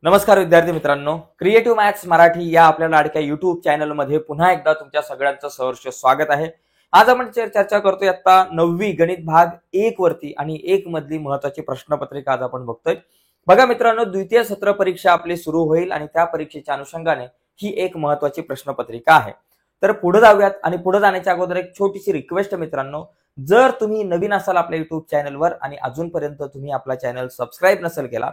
नमस्कार विद्यार्थी मित्रांनो, क्रिएटिव्ह मॅथ्स मराठी या आपल्या लाडक्या युट्यूब चॅनलमध्ये पुन्हा एकदा तुमच्या सगळ्यांचं सहर्ष स्वागत आहे. आज आपण चर्चा करतोय आता 9वी गणित भाग 1 वरती आणि 1 मधली महत्त्वाची प्रश्नपत्रिका आज आपण बघतोय. बघा मित्रांनो, द्वितीय सत्र परीक्षा आपली सुरू होईल आणि त्या परीक्षेच्या अनुषंगाने ही एक महत्त्वाची प्रश्नपत्रिका आहे. तर पुढे जाऊयात आणि पुढे जाण्याच्या अगोदर एक छोटीशी रिक्वेस्ट मित्रांनो, जर तुम्ही नवीन असाल आपल्या युट्यूब चॅनलवर आणि अजूनपर्यंत तुम्ही आपला चॅनल सबस्क्राईब नसेल केला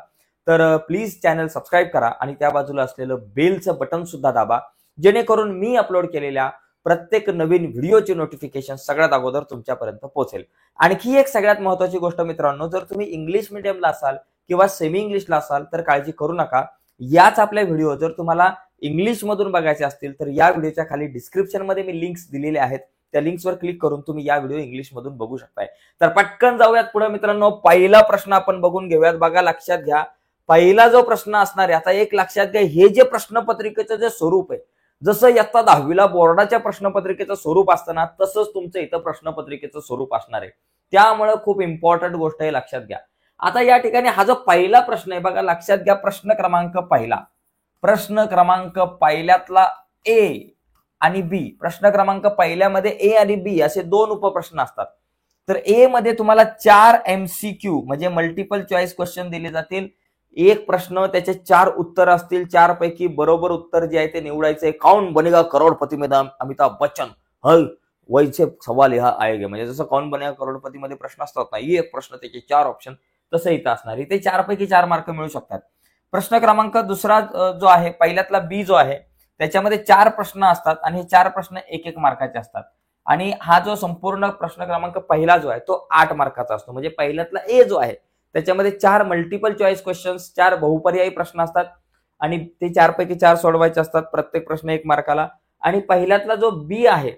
तर प्लीज चॅनल सबस्क्राईब करा आणि त्या बाजूला असलेलं बेलचं बटन सुद्धा दाबा, जेणेकरून मी अपलोड केलेल्या प्रत्येक नवीन व्हिडिओची नोटिफिकेशन सगळ्यात अगोदर तुमच्यापर्यंत पोहोचेल. आणखी एक सगळ्यात महत्त्वाची गोष्ट मित्रांनो, जर तुम्ही इंग्लिश मीडियमला असाल किंवा सेमी इंग्लिशला असाल तर काळजी करू नका. याच आपल्या व्हिडिओ जर तुम्हाला इंग्लिश मधून बघायचे असतील तर या व्हिडिओच्या खाली डिस्क्रिप्शन मध्ये मी लिंक्स दिलेले आहेत, त्या लिंक्सवर क्लिक करून तुम्ही या व्हिडिओ इंग्लिश मधून बघू शकताय. तर पटकन जाऊयात पुढे मित्रांनो. पहिला प्रश्न आपण बघून घेऊयात. बघा, लक्षात घ्या, पहिला जो प्रश्न असणार आहे, आता एक लक्षात घ्या, हे जे प्रश्नपत्रिकेचं जे स्वरूप आहे, जसं इयत्ता 10वीला बोर्डाच्या प्रश्नपत्रिकेचं स्वरूप असतं ना, तसंच तुमचं इथं प्रश्नपत्रिकेचं स्वरूप असणार आहे. त्यामुळे खूप इम्पॉर्टंट गोष्ट आहे, लक्षात घ्या. आता या ठिकाणी हा जो पहिला प्रश्न आहे, बघा लक्षात घ्या, प्रश्न क्रमांक पहिल्यातला ए आणि बी. प्रश्न क्रमांक पहिल्यामध्ये ए आणि बी असे दोन उपप्रश्न असतात. तर ए मध्ये तुम्हाला 4 MCQ म्हणजे मल्टिपल चॉईस क्वेश्चन दिले जातील. एक प्रश्न, त्याचे 4 उत्तर असतील. 4 पैकी बरोबर उत्तर जे आहे ते निवडायचे. कौन बनेगा करोडपती मध्ये अमिताभ बच्चन, हल वैसे सवाल हा आएगा. म्हणजे जसं कौन बनेगा करोडपती मध्ये प्रश्न असतात ना, एक प्रश्न त्याचे 4 ऑप्शन, तसं इथं असणार. इथे 4 पैकी 4 मार्क मिळू शकतात. प्रश्न क्रमांक दुसरा जो आहे, पहिल्यातला बी जो आहे, त्याच्यामध्ये 4 प्रश्न असतात आणि हे 4 प्रश्न 1-1 मार्काचे असतात. आणि हा जो संपूर्ण प्रश्न क्रमांक पहिला जो आहे तो 8 मार्काचा असतो. म्हणजे पहिल्यातला ए जो आहे त्याच्यामध्ये 4 मल्टिपल चॉईस क्वेश्चन्स, 4 बहुपर्यायी प्रश्न असतात आणि ते 4 पैकी 4 सोडवायचे असतात. प्रत्येक प्रश्न 1 मार्काला. आणि पहिल्यातला जो बी आहे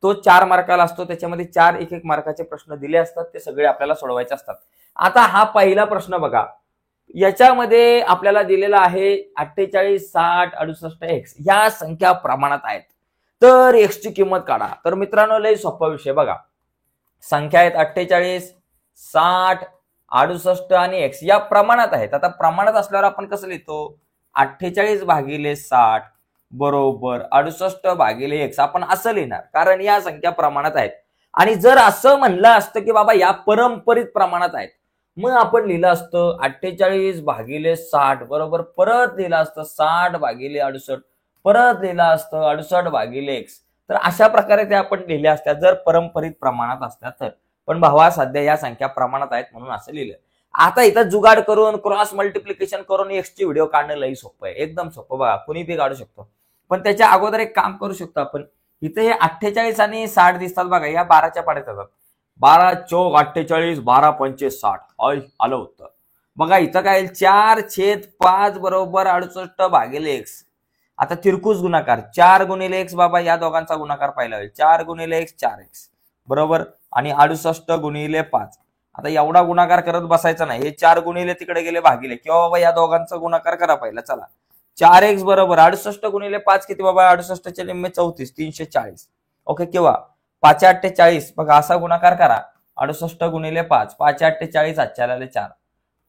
तो 4 मार्काला असतो. त्याच्यामध्ये 4 1-1 मार्काचे प्रश्न दिले असतात, ते सगळे आपल्याला सोडवायचे असतात. आता हा पहिला प्रश्न बघा, याच्यामध्ये आपल्याला दिलेला आहे 48, 60, 68 एक्स या संख्या प्रमाणात आहेत. तर एक्स ची किंमत काढा. तर मित्रांनो, लय सोपा विषय. बघा, संख्या आहेत 48, 60, 68 आणि एक्स या प्रमाणात आहेत. आता प्रमाणात असल्यावर आपण कसं लिहितो, 48 भागिले 60 बरोबर 68 भागिले एक्स, आपण असं लिहिणार, कारण या संख्या प्रमाणात आहेत. आणि जर असं म्हणलं असतं की बाबा या परंपरित प्रमाणात आहेत, मग आपण लिहिलं असतं 48 भागिले 60 बरोबर, परत लिहिलं असतं 60 भागिले 68, परत लिहिलं असतं 68 भागिले एक्स. तर अशा प्रकारे ते आपण लिहिल्या असत्या जर परंपरित प्रमाणात असत्या तर. पण भावा, सध्या या संख्या प्रमाणात आहेत म्हणून असं लिहिलं. आता इथं जुगाड करून क्रॉस मल्टिप्लिकेशन करून एक्स ची व्हिडिओ काढणं लई सोपं आहे, एकदम सोपं. बघा, कुणी बी काढू शकतो. पण त्याच्या अगोदर एक काम करू शकतो आपण. इथे हे 48 आणि 60 दिसतात बघा, या 12च्या पाड्यात येतात. 12 चौक 48, 12 पंचे 60, आलं उत्तर. बघा इथं काय, 4/5 बरोबर 68 भागिले एक्स. आता तिरकूस गुणाकार 4 गुणिले एक्स, बाबा या दोघांचा गुणाकार पाहिला होईल. 4 गुणिले एक्स 4x बरोबर, आणि 68 गुणिले 5. आता एवढा गुणाकार करत बसायचा नाही, हे 4 गुणिले तिकडे गेले भागिले, किंवा बाबा या दोघांचा गुणाकार करा पहिला. चला, 4x बरोबर 68 गुणिले 5 किती बाबा, 68 चे निम्मे 34, 340. ओके, किंवा 5 × 8 = 40. बघा असा गुणाकार करा, 68 गुणिले 5, 5 × 8 = 40, 8 आले 4,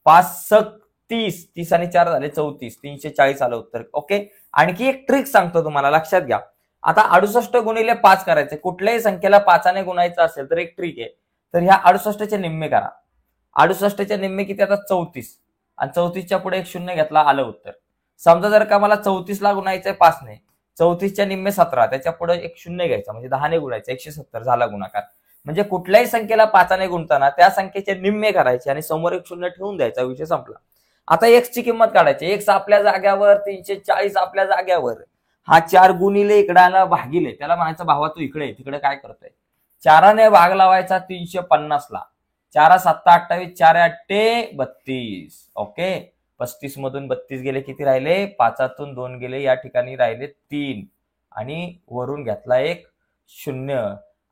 5 × 30, 30 आणि 4 झाले 34, 340 आलं उत्तर. ओके, आणखी एक ट्रिक सांगतो तुम्हाला, लक्षात घ्या. आता 68 गुणिले 5 करायचे, कुठल्याही संख्येला 5 ने गुणायचं असेल तर एक ट्रिक आहे. तर ह्या 68 चे निम्मे करा. 68 चे निम्मे किती, आता 34, आणि 34च्या पुढे एक शून्य घेतला, आलं उत्तर. समजा जर का मला 34 ला गुणायचंय 5 ने, 34 च्या निम्मे 17, त्याच्या पुढे एक शून्य घ्यायचा, म्हणजे 10 ने गुणायचं, 170 झाला गुणाकार. म्हणजे कुठल्याही संख्येला 5 ने गुणताना त्या संख्येचे निम्मे करायचे आणि समोर एक शून्य ठेवून द्यायचा, विषय संपला. आता एक्स ची किंमत काढायची. एक्स आपल्या जाग्यावर, 340 आपल्या जाग्यावर. हा 4 गुणिले इकडे आला भागिले, त्याला म्हणायचं भावा तू इकडे, तिकडे काय करतोय. 4 ने भाग लावायचा 350 ला. 4 7 28, 4 8 32. ओके, 35 मधून 32 गेले, किती राहिले, 5 2 गेले, या ठिकाणी राहिले 3 आणि वरून घेतला एक शून्य.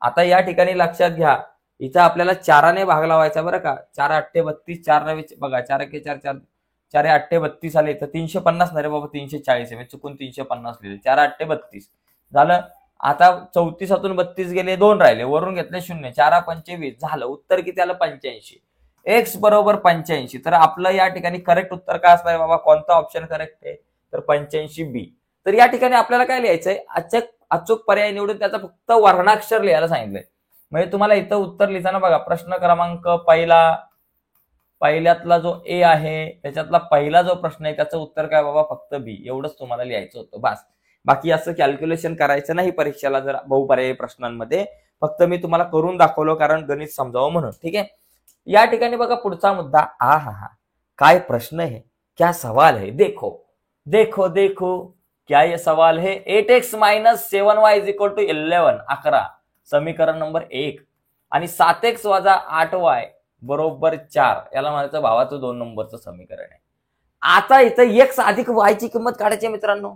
आता या ठिकाणी लक्षात घ्या, इथं आपल्याला 4 ने भाग लावायचा बरं का. 4 8 32, 4 9 बघा, 4 1 4 4, 4 8 32 आले. तर 350 नाही रे बाबा, 340 आहे, मी चुकून 350 लिहिले. 4 8 32 झालं. आता 34 32 गेले, 2 राहिले, वरून घेतले शून्य, 4 25 झालं उत्तर किती आलं, 85. एक्स बरोबर 85. तर आपलं या ठिकाणी करेक्ट उत्तर काय असणार बाबा, कोणता ऑप्शन करेक्ट आहे, तर 85 बी. तर या ठिकाणी आपल्याला काय लिहायचंय, अचूक पर्याय निवडून त्याचा फक्त वर्णाक्षर लिहायला सांगितलंय. म्हणजे तुम्हाला इथं उत्तर लिहिताना बघा, प्रश्न क्रमांक पहिल्यातला जो ए आहे त्याच्यातला पहिला जो प्रश्न आहे त्याचं उत्तर काय बाबा, फक्त बी. एवढंच तुम्हाला लिहायचं होतं बस. बाकी असं कॅल्क्युलेशन करायचं नाही परीक्षेला जर बहुपर्यायी प्रश्नांमध्ये. फक्त मी तुम्हाला करून दाखवलं कारण गणित समजावं म्हणून. ठीक आहे. या ठिकाणी बघा पुढचा मुद्दा, हा काय प्रश्न है, क्या सवाल है, देखो देखो देखो क्या ये सवाल है. 8x - 7y = 11, 11 समीकरण नंबर 1 आणि 7x - 8y = 4 याला म्हणायचं भावाचं 2 नंबरचं समीकरण आहे. आता इथं x अधिक y ची किंमत काढायची मित्रांनो.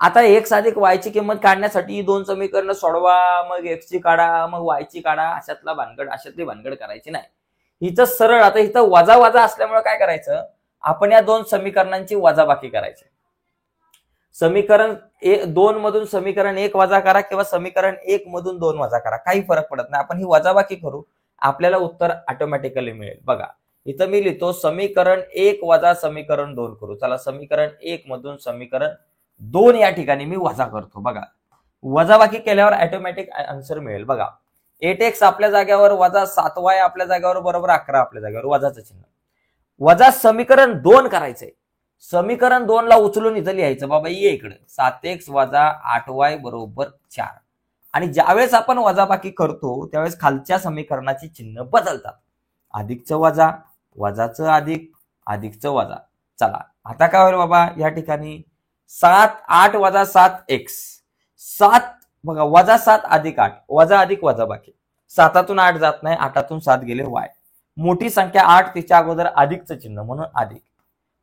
आता x अधिक y ची किंमत काढण्यासाठी 2 समीकरणं सोडवा, मग x ची काढा, मग y ची काढा, अशातली भानगड करायची नाही. इथं सरळ, आता इथं वजा वजा असल्यामुळे काय करायचं, आपण या 2 समीकरणांची वजाबाकी करायची. समीकरण 2 मधून समीकरण 1 वजा करा किंवा समीकरण 1 मधून 2 वजा करा, काही फरक पडत नाही. आपण ही वजाबाकी करू, आपल्याला उत्तर ऑटोमॅटिकली मिळेल. बघा इथं मी लिहितो समीकरण 1 वजा समीकरण 2 करू. चला, समीकरण 1 मधून समीकरण 2 या ठिकाणी मी वजा करतो. बघा वजाबाकी केल्यावर ऑटोमॅटिक आन्सर मिळेल. बघा 8x आपल्या जागेवर वजा 7y आपल्या जागेवर बरोबर 11 आपल्या जागेवर वजाचं चिन्ह. वजा समीकरण 2 करायचंय. समीकरण 2 ला उचलून इथं लिहायचं बाबा, ये इकडे 7x - 8y = 4. आणि ज्यावेळेस आपण वजाबाकी करतो त्यावेळेस खालच्या समीकरणाची चिन्ह बदलतात. अधिकचं वजा, वजाचं अधिक, अधिकचं वजा. चला आता काय होईल बाबा, या ठिकाणी 8 - 7x, 7 बघा, वजा 7 अधिक 8, वजा अधिक वजाबाकी. 7तून 8 जात नाही, 8तून 7 गेले y. मोठी संख्या 8, तिच्या अगोदर अधिकचं चिन्ह म्हणून अधिक,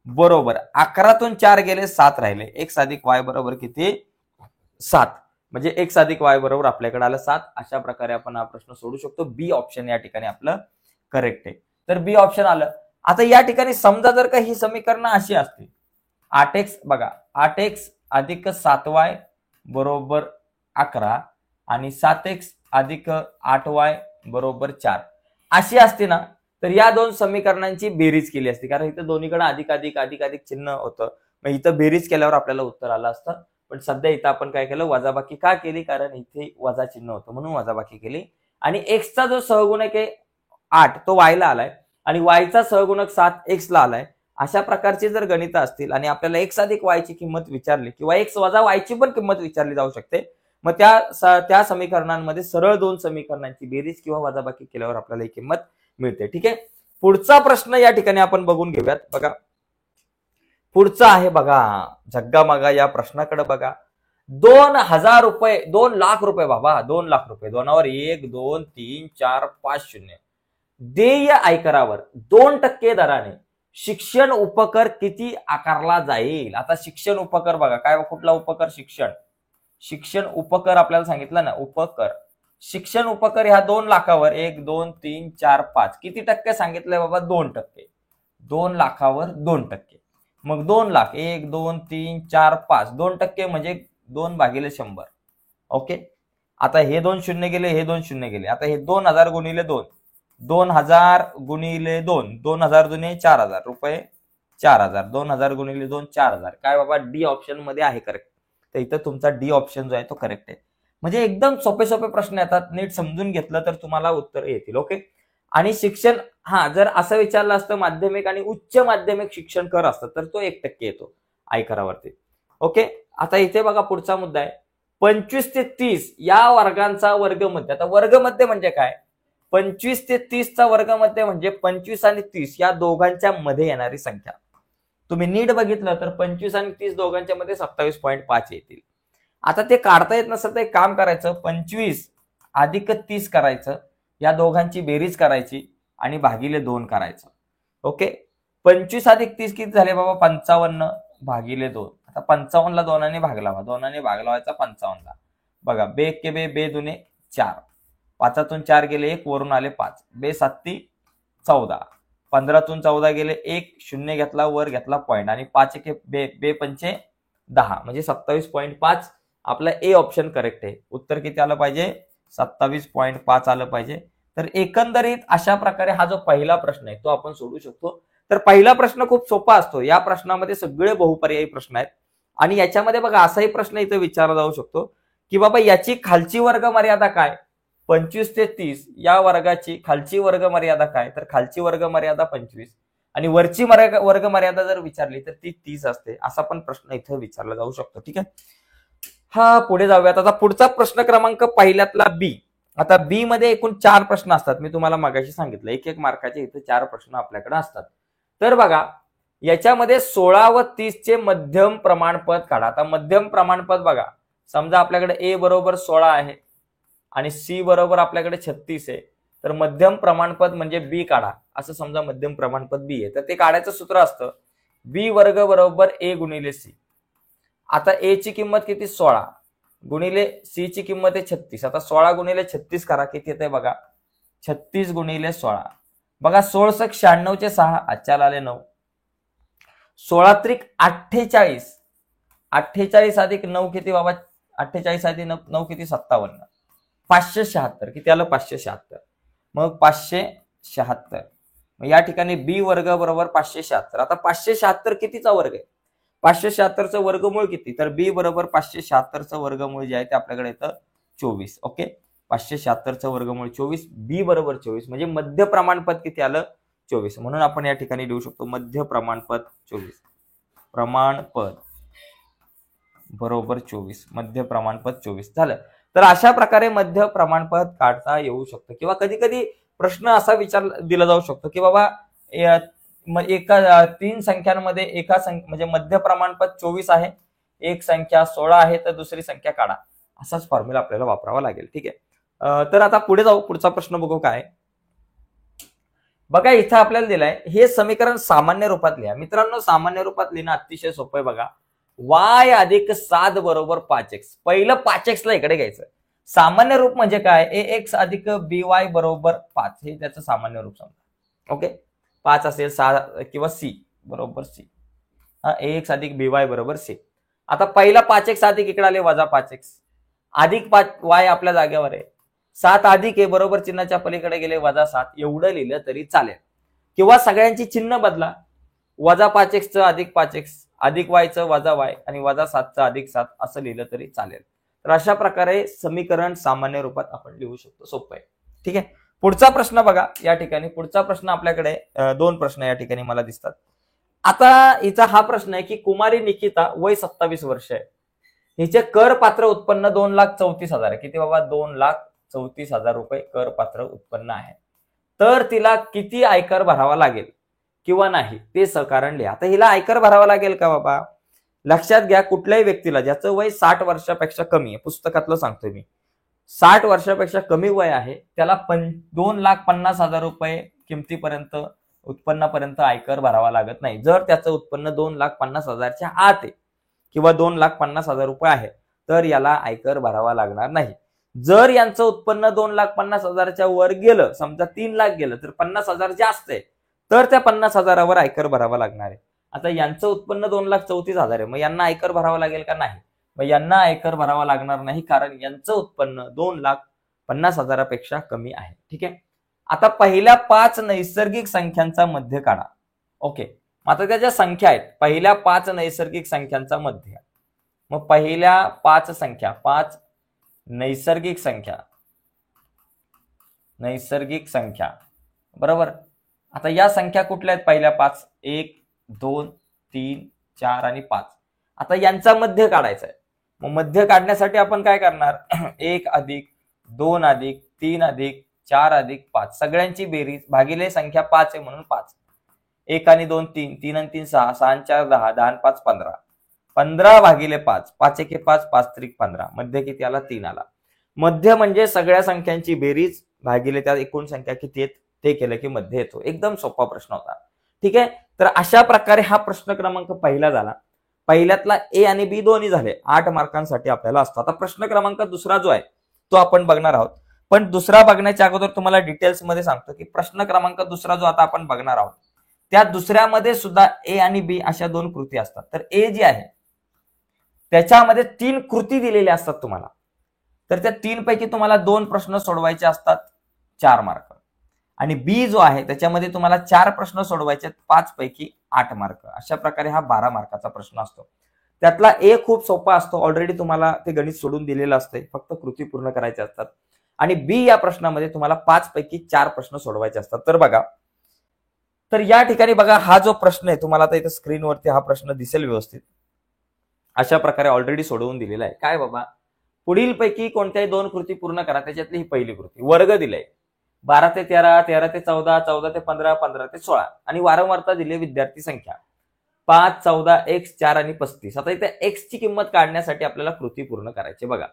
बरोबर 11तून 4 गेले, 7 राहिले. x अधिक y बरोबर किती, 7. म्हणजे x अधिक y बरोबर आपल्याकडे आलं 7. अशा प्रकारे आपण हा प्रश्न सोडू शकतो. बी ऑप्शन या ठिकाणी आपलं करेक्ट आहे. तर बी ऑप्शन आलं. आता या ठिकाणी समजा जर का ही समीकरणं अशी असतील, 8x बघा, 8x अधिक 7y = 11 आणि 7x अधिक 8y = 4 अशी असते ना, तर या 2 समीकरणांची बेरीज केली असती. कारण इथं दोन्हीकडे अधिक अधिक अधिक अधिक चिन्ह होतं, मग इथं बेरीज केल्यावर आपल्याला उत्तर आलं असतं. पण सध्या इथं आपण काय केलं, वजाबाकी का केली, कारण इथे वजा चिन्ह होतं म्हणून वजाबाकी केली. आणि एक्सचा जो सहगुणक आहे 8 तो y ला आलाय आणि y चा सहगुणक 7 x ला आलाय. अशा प्रकारची जर गणितं असतील आणि आपल्याला x अधिक y ची किंमत विचारली किंवा x वजा y ची पण किंमत विचारली जाऊ शकते, मग त्या समीकरणांमध्ये सरळ 2 समीकरणांची बेरीज किंवा वजाबाकी केल्यावर आपल्याला ही किंमत मिळते. ठीक आहे. पुढचा प्रश्न या ठिकाणी आपण बघून घेऊयात. बघा पुढचा आहे, बघा जग्गा मागा या प्रश्नाकडे बघा. 2000 रुपये, 2 लाख रुपये बाबा, 2 लाख रुपये, दोनावर 1 2 3 4 5 0 देय आयकरावर 2% दराने शिक्षण उपकर किती आकारला जाईल. आता शिक्षण उपकर बघा, काय कुठला उपकर, शिक्षण उपकर आपल्याला सांगितलं ना, उपकर शिक्षण उपकर ह्या 2 लाखावर 1 2 3 4 5 किती टक्के सांगितलंय बाबा, 2%. 2 लाखावर 2%, मग 2 लाख 1 2 3 4 5 2% म्हणजे 2/100. ओके. आता हे 2 शून्य गेले, हे 2 शून्य गेले. आता हे 2000 गुणिले 2, 2000 गुणिले 2, 2000 दुने 4000 रुपये, 4000, 2000 गुणिले 2 4000. काय बाबा, डी ऑप्शन मध्ये आहे करेक्ट. तर इथं तुमचा डी ऑप्शन जो आहे तो करेक्ट आहे. म्हणजे एकदम सोपे सोपे प्रश्न येतात, नीट समजून घेतलं तर तुम्हाला उत्तर येतील. ओके. आणि शिक्षण, जर असं विचारलं असतं माध्यमिक आणि उच्च माध्यमिक शिक्षण कर असतं तर तो 1% येतो आयकरावरती. ओके. आता इथे बघा पुढचा मुद्दा आहे, 25 ते 30 या वर्गांचा वर्गमध्य. आता वर्गमध्य म्हणजे काय, 25 ते 30 चा वर्गमध्य म्हणजे 25 आणि 30 या दोघांच्या मध्ये येणारी संख्या. तुम्ही नीट बघितलं तर 25 आणि 30 दोघांच्या मध्ये 27.5 येतील. आता ते काढता येत नसेल तर एक काम करायचं, 25 अधिक 30 करायचं, या दोघांची बेरीज करायची आणि भागिले 2 करायचं. ओके. 25 अधिक 30 किती झाले बाबा, 55 भागिले 2. आता 55 ला 2 ने भागलावा, 2 ने भागलावायचा 55 ला. बघा बे के बे, बे दुने 4, 5तून 4 गेले 1, वरून आले 5, बे 7 14, 15तून 14 गेले 1, 0 घेतला वर घेतला पॉईंट आणि 5 के बे 5 10 म्हणजे 27.5. आपला ए ऑप्शन करेक्ट आहे. उत्तर किती आलं पाहिजे, 27.5 आलं पाहिजे. तर एकंदरीत अशा प्रकारे हा जो पहिला प्रश्न आहे तो आपण सोडू शकतो. तर पहिला प्रश्न खूप सोपा असतो. या प्रश्नामध्ये सगळे बहुपर्यायी प्रश्न आहेत आणि याच्यामध्ये बघा असाही प्रश्न इथे विचारला जाऊ शकतो की बाबा याची खालची वर्ग मर्यादा काय, 25 ते 30 या वर्गाची खालची वर्ग मर्यादा काय, तर खालची वर्ग मर्यादा 25 आणि वरची वर्ग मर्यादा जर विचारली तर ती 30 असते. असा पण प्रश्न इथे विचारला जाऊ शकतो. ठीक आहे, हा पुढे जाऊयात. आता पुढचा प्रश्न क्रमांक पहिल्यातला बी. आता बी मध्ये एकूण 4 प्रश्न असतात. मी तुम्हाला मागाशी सांगितलं 1-1 मार्काचे इथे 4 प्रश्न आपल्याकडे असतात. तर बघा याच्यामध्ये 16 व 30 चे मध्यम प्रमाणपद काढा. आता मध्यम प्रमाणपद बघा, समजा आपल्याकडे ए बरोबर 16 आहे आणि सी बरोबर आपल्याकडे 36 आहे, तर मध्यम प्रमाणपद म्हणजे बी काढा असं समजा मध्यम प्रमाणपद बी आहे. तर ते काढायचं सूत्र असतं बी वर्ग बरोबर ए गुणिले सी. आता ए ची किंमत किती 16 गुणिले सी ची किंमत आहे 36. आता 16 गुणिले 36 करा, किती येते बघा 36 गुणिले 16. बघा 16 96 चे 6 आजच्याला आले 9. 16 त्रिक 48. 48 अधिक 9 किती बाबा, 48 अधिक 9 किती 57. 576 किती आलं 576. मग 576 या ठिकाणी बी वर्ग बरोबर 576. आता 576 कितीचा वर्ग आहे, 576चं वर्गमूळ किती, तर बी बरोबर 576चं वर्गमूळ जे आहे ते आपल्याकडे येतं 24. ओके, 576चं वर्गमूळ 24, बी बरोबर 24 म्हणजे मध्य प्रमाणपद किती आलं 24. म्हणून आपण या ठिकाणी लिहू शकतो मध्य प्रमाणपद 24. प्रमाणपद बरोबर 24, मध्य प्रमाणपद 24 झालं. तर अशा प्रकारे मध्य प्रमाणपद काढता येऊ शकतं. किंवा कधी कधी प्रश्न असा विचार दिला जाऊ शकतो की बाबा एका 3 संख्यांमध्ये एका म्हणजे मध्य प्रमाणपद 24 आहे, एक संख्या 16 आहे, तर दुसरी संख्या काढा. असाच फॉर्म्युला आपल्याला वापरावा लागेल. ठीक आहे, तर आता पुढे जाऊ, पुढचा प्रश्न बघू काय. बघा इथं आपल्याला दिलंय हे समीकरण सामान्य रूपात लिहा. मित्रांनो सामान्य रूपात लिहिणं अतिशय सोपं आहे. बघा y अधिक 7 बरोबर 5x. पहिलं 5x ला इकडे घ्यायचं. सामान्य रूप म्हणजे काय, ax अधिक by बरोबर 5 हे त्याचं सामान्य रूप समजा. ओके, 5 असेल 6 किंवा c बरोबर c, ax अधिक by बरोबर c. आता पहिला 5x अधिक इकडे आले वजा 5x अधिक 5y आपल्या जागेवर आहे, 7 अधिक आहे बरोबर चिन्हाच्या पलीकडे गेले वजा 7. एवढं लिहिलं तरी चालेल. किंवा सगळ्यांची चिन्ह बदला, वजा 5x चं अधिक 5x अधिक y चं वजा y आणि वजा 7 चं अधिक 7 असं लिहिलं तरी चालेल. तर अशा प्रकारे समीकरण सामान्य रूपात आपण लिहू शकतो. सोपं आहे. ठीक आहे, पुढचा प्रश्न बघा. या ठिकाणी पुढचा प्रश्न आपल्याकडे 2 प्रश्न या ठिकाणी मला दिसतात. आता हिचा हा प्रश्न आहे की कुमारी निकिता वय 27 वर्ष आहे, हिचे कर पात्र उत्पन्न 2,34,000 आहे. किती बाबा 2,34,000 रुपये कर पात्र उत्पन्न आहे. तर तिला किती आयकर भरावा लागेल किंवा नाही ते सहकारण लिहा. आता हिला आयकर भरावा लागेल का बाबा, लक्षात घ्या कुठल्याही व्यक्तीला ज्याचं वय 60 वर्षापेक्षा कमी आहे, पुस्तकातलं सांगतोय मी, 60 वर्षापेक्षा कमी वय आहे त्याला 2,50,000 रुपये किमतीपर्यंत उत्पन्नापर्यंत आयकर भरावा लागत नाही. जर त्याचं उत्पन्न 2,50,000च्या आत आहे किंवा 2,50,000 रुपये आहे तर याला आयकर भरावा लागणार नाही. जर यांचं उत्पन्न 2,50,000च्या वर गेलं, समजा 3 लाख गेलं, तर 50,000 जास्त आहे तर त्या 50,000वर आयकर भरावा लागणार आहे. आता यांचं उत्पन्न 2,34,000 आहे, मग यांना आयकर भरावा लागेल का, नाही. मग यांना आयकर भरावा लागणार नाही कारण यांचं उत्पन्न 2,50,000पेक्षा कमी आहे. ठीक आहे, आता पहिल्या 5 नैसर्गिक संख्यांचा मध्य काढा. ओके, आता त्या ज्या संख्या आहेत पहिल्या 5 नैसर्गिक संख्यांचा मध्य. मग पहिल्या 5 संख्या, 5 नैसर्गिक संख्या बरोबर. आता या संख्या कुठल्या आहेत पहिल्या 5, 1 2 3 4 आणि 5. आता यांचा मध्य काढायचा आहे. मग मध्य काढण्यासाठी आपण काय करणार, 1 अधिक 2 अधिक 3 अधिक 4 अधिक 5 सगळ्यांची बेरीज भागिले संख्या 5 आहे म्हणून 5. 1 आणि 2 3, 3 आणि 3 6, 6 आणि 4 10, 10 आणि 5 15, 15 भागिले 5, 5 एके 5, 5 त्रिक 15, मध्य किती आला 3 आला. मध्य म्हणजे सगळ्या संख्यांची बेरीज भागिले त्या एकूण संख्या किती आहेत ते केलं की मध्य येतो. एकदम सोपा प्रश्न होता. ठीक आहे, तर अशा प्रकारे हा प्रश्न क्रमांक पहिला झाला. पहिल्यातला ए आणि बी दोन्ही झाले, 8 मार्कांसाठी आपल्याला असतो. आता प्रश्न क्रमांक दुसरा जो आहे तो आपण बघणार आहोत. पण दुसरा बघण्याच्या अगोदर तुम्हाला डिटेल्स मध्ये सांगतो की प्रश्न क्रमांक दुसरा जो आता आपण बघणार आहोत त्या दुसऱ्यामध्ये सुद्धा ए आणि बी अशा 2 कृती असतात. तर ए जी आहे त्याच्यामध्ये 3 कृती दिलेल्या असतात तुम्हाला. तर त्या 3 पैकी तुम्हाला 2 प्रश्न सोडवायचे असतात 4 मार्क. आणि बी जो आहे त्याच्यामध्ये तुम्हाला 4 प्रश्न सोडवायचे, 5 पैकी 8 मार्क. अशा प्रकारे हा 12 मार्काचा प्रश्न असतो. त्यातला ए खूप सोपा असतो, ऑलरेडी तुम्हाला ते गणित सोडून दिलेलं असते, फक्त कृती पूर्ण करायचे असतात. आणि बी या प्रश्नामध्ये तुम्हाला 5 पैकी 4 प्रश्न सोडवायचे असतात. तर बघा, तर या ठिकाणी बघा, हा जो प्रश्न आहे तुम्हाला आता इथे स्क्रीनवरती हा प्रश्न दिसेल व्यवस्थित. अशा प्रकारे ऑलरेडी सोडवून दिलेला आहे. काय बाबा, पुढील पैकी कोणत्याही 2 कृती पूर्ण करा. त्याच्यातली ही पहिली कृती. वर्ग दिलाय 12 ते 13, 13 ते 14, 14 ते 15, 15 ते 16 आणि वारंवारता दिली विद्यार्थी संख्या 5, 14, x, 4 आणि 35. आता इथे x ची किंमत काढण्यासाठी आपल्याला कृती पूर्ण करायची. बघा,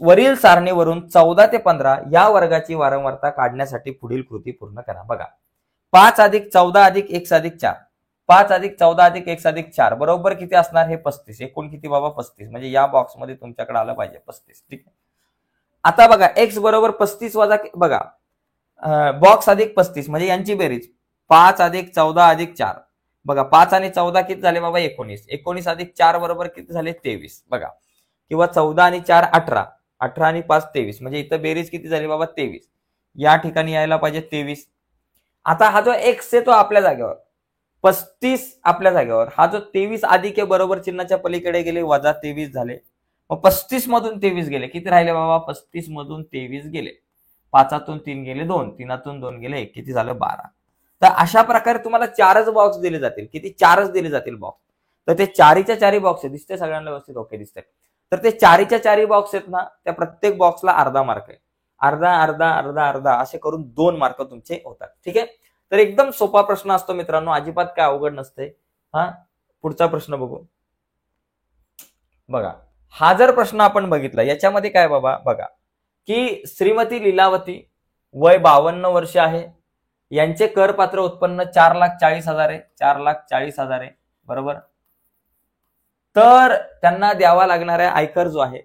वरील सारणीवरून 14 ते 15 या वर्गाची वारंवारता काढण्यासाठी पुढील कृती पूर्ण करा. बघा, 5 अधिक 14 अधिक x अधिक 4, 5 अधिक 14 अधिक x अधिक 4 बरोबर किती असणार? हे 35. एकूण किती बाबा? 35. म्हणजे या बॉक्समध्ये तुमच्याकडे आलं पाहिजे 35. ठीक आहे. आता बघा, x बरोबर 35 वजा, बघा बॉक्स अधिक 35 म्हणजे यांची बेरीज 5 अधिक 14 अधिक 4. बघा, 5 आणि 14 किती झाले बाबा? 19. 19 अधिक 4 बरोबर किती झाले? 23. बघा, किंवा 14 आणि 4 18, 18 आणि 5 23. म्हणजे इथं बेरीज किती झाली बाबा? 23. या ठिकाणी यायला पाहिजे 23. आता हा जो x आहे तो आपल्या जागेवर, 35 आपल्या जागेवर, हा जो 23 अधिक आहे बरोबर चिन्हाच्या पलीकडे गेले, वजा 23 झाले. मग 35 मधून 23 गेले, किती राहिले बाबा? 35 मधून 23 गेले. 5तून 3 गेले 2, 3तून 2 गेले 1, किती झालं? 12. तर अशा प्रकारे तुम्हाला 4च बॉक्स दिले जातील. किती? 4च दिले जातील बॉक्स. तर ते 4च्या 4 बॉक्स आहे. दिसते सगळ्यांना व्यवस्थित? ओके, दिसते. तर ते 4च्या 4 बॉक्स आहेत ना, त्या प्रत्येक बॉक्सला अर्धा मार्क आहे. अर्धा अर्धा अर्धा अर्धा असे करून 2 मार्क तुमचे होतात. ठीक आहे. तर एकदम सोपा प्रश्न असतो मित्रांनो, अजिबात काय अवघड नसते. हा, पुढचा प्रश्न बघू. बघा, हा जर प्रश्न आपण बघितला, याच्यामध्ये काय बाबा, बघा की श्रीमती लीलावती वय 52 वर्ष आहे, यांचे करपात्र उत्पन्न 4,40,000 आहे. 4,40,000 आहे, बरोबर. तर त्यांना द्यावा लागणारा आयकर जो आहे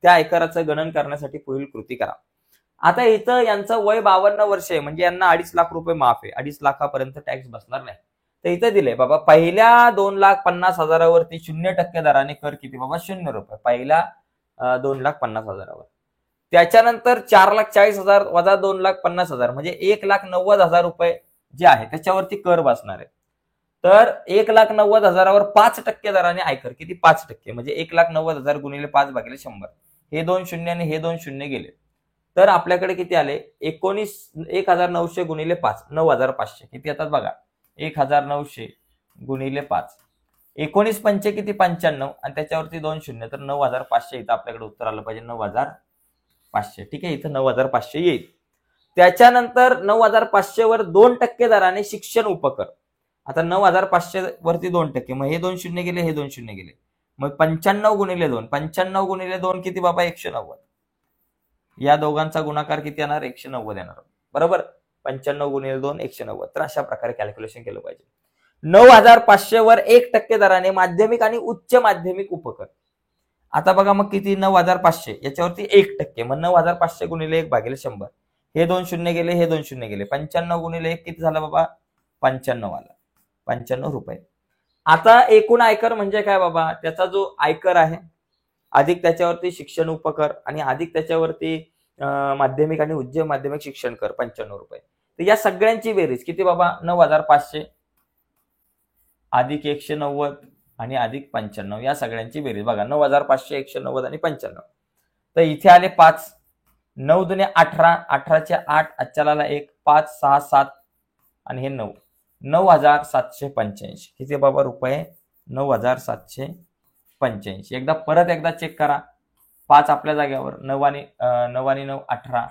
त्या आयकराचं गणन करण्यासाठी पुढील कृती करा. आता इथं यांचं वय 52 वर्ष आहे, म्हणजे यांना 2.5 लाख रुपये माफ आहे. 2.5 लाखापर्यंत टॅक्स बसणार नाही. तर इथं दिले बाबा, पहिल्या 2,50,000 वरती 0% दराने कर किती बाबा? 0 रुपये. पहिल्या 2,50,000 त्याच्यानंतर 4,40,000 वजा 2,50,000 म्हणजे 1,90,000 रुपये जे आहे त्याच्यावरती कर बसणार आहे. तर 1,90,000 5% दराने आयकर किती? 5%. म्हणजे 1,90,000 गुणिले 5 भागिले 100. हे 2 शून्य आणि हे 2 शून्य गेले. तर आपल्याकडे किती आले? 1,900 गुणिले 5, 9,500. किती येतात बघा? 1,900 गुणिले 5, 19 पंचे किती? 95 आणि त्याच्यावरती 2 शून्य, तर 9,500 इथं आपल्याकडे उत्तर आलं पाहिजे. 9,500. ठीक आहे, इथं 9,500 येईल. त्याच्यानंतर 9,500 वर 2% दराने शिक्षण उपकर. आता 9,500 वरती 2%, मग हे 2 शून्य गेले, हे 2 शून्य गेले. मग 95 गुणिले 2, 95 गुणिले 2 किती बाबा? 190. या दोघांचा गुणाकार किती येणार? 190 येणार, बरोबर. 95 गुणिले 2 190. तर अशा प्रकारे कॅल्क्युलेशन केलं पाहिजे. 9,500 वर 1% दराने माध्यमिक आणि उच्च माध्यमिक उपकर. आता बघा, मग किती? 9,500 याच्यावरती 1%, मग 9,500 गुणिले 1 भागिले 100. हे 2 शून्य गेले, हे 2 शून्य गेले. 95 गुणिले 1 किती झालं बाबा? 95 आला. 95 रुपये. आता एकूण आयकर म्हणजे काय बाबा? त्याचा जो आयकर आहे अधिक त्याच्यावरती शिक्षण उपकर आणि अधिक त्याच्यावरती माध्यमिक आणि उच्च माध्यमिक शिक्षण कर 95 रुपये. तर या सगळ्यांची बेरीज किती बाबा? 9,500 अधिक 190 आणि अधिक 95. या सगळ्यांची बेरीज बघा, 9,500, 190 आणि 95. तर इथे आले 5, 9 दुने 18, 18चे 8, अच्चलाला 1, 5, 6, 7 आणि हे 9, 9,785. किती बाबा रुपये? 9,785. एकदा परत एकदा चेक करा. 5 आपल्या जागेवर, 9 आणि 9 18,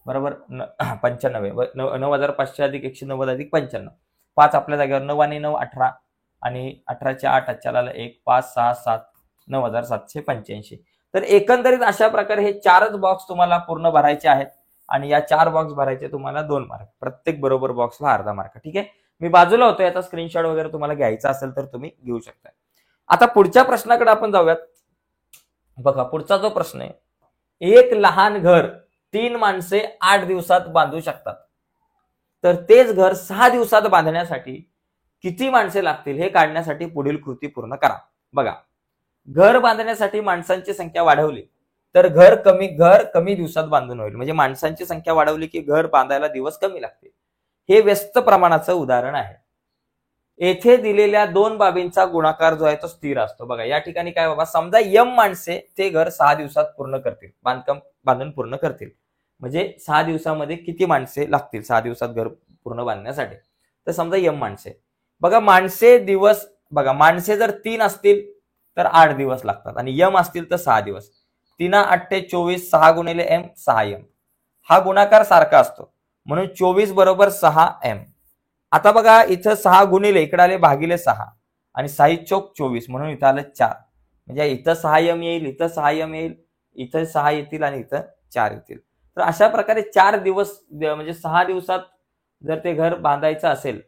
बरोबर 95. 9,500 अधिक 190 अधिक 95. 5 आपल्या जागेवर, 9 आणि 9 18 आणि 18चे 8, अच्चलाला 1, 5, 6, 7, 9,785. तर एकंदरीत अशा प्रकारे हे 4च बॉक्स तुम्हाला पूर्ण भरायचे आहेत आणि या 4 बॉक्स भरायचे तुम्हाला 2 मार्क. प्रत्येक बरोबर बॉक्सला अर्धा मार्क. ठीक आहे, मी बाजूला होतो, याचा स्क्रीनशॉट वगैरे तुम्हाला घ्यायचा असेल तर तुम्ही घेऊ शकता. आता पुढच्या प्रश्नाकडे आपण जाऊयात. बघा, पुढचा जो प्रश्न आहे, एक लहान घर 3 माणसे 8 दिवसात बांधू शकतात, तर तेच घर 6 दिवसात बांधण्यासाठी किती माणसे लागतील हे काढण्यासाठी पुढील कृती पूर्ण करा. बघा, घर बांधण्यासाठी माणसांची संख्या वाढवली तर घर कमी दिवसात बांधून होईल. म्हणजे माणसांची संख्या वाढवली की घर बांधायला दिवस कमी लागतील. हे व्यस्त प्रमाणाचं उदाहरण आहे. येथे दिलेल्या दोन बाबींचा गुणाकार जो आहे तो स्थिर असतो. बघा या ठिकाणी काय बाबा, समजा यम माणसे ते घर 6 दिवसात पूर्ण करतील, बांधून पूर्ण करतील. म्हणजे 6 दिवसामध्ये किती माणसे लागतील 6 दिवसात घर पूर्ण बांधण्यासाठी, तर समजा यम माणसे. बघा माणसे जर 3 असतील तर 8 दिवस लागतात आणि यम असतील तर 6 दिवस. 3 8 24, 6 गुणिले एम 6 यम. हा गुणाकार सारखा असतो म्हणून 24 बरोबर 6 एम. आता बघा इथं 6 गुणिले इकडे आले भागिले 6 आणि 6 चोक 24 म्हणून इथं आलं 4. म्हणजे इथं 6 यम येईल, इथं 6 यम येईल, इथं 6 येतील आणि इथं 4 येतील. तर अशा प्रकारे 4 दिवस म्हणजे 6 दिवसात जर ते घर बांधायचं असेल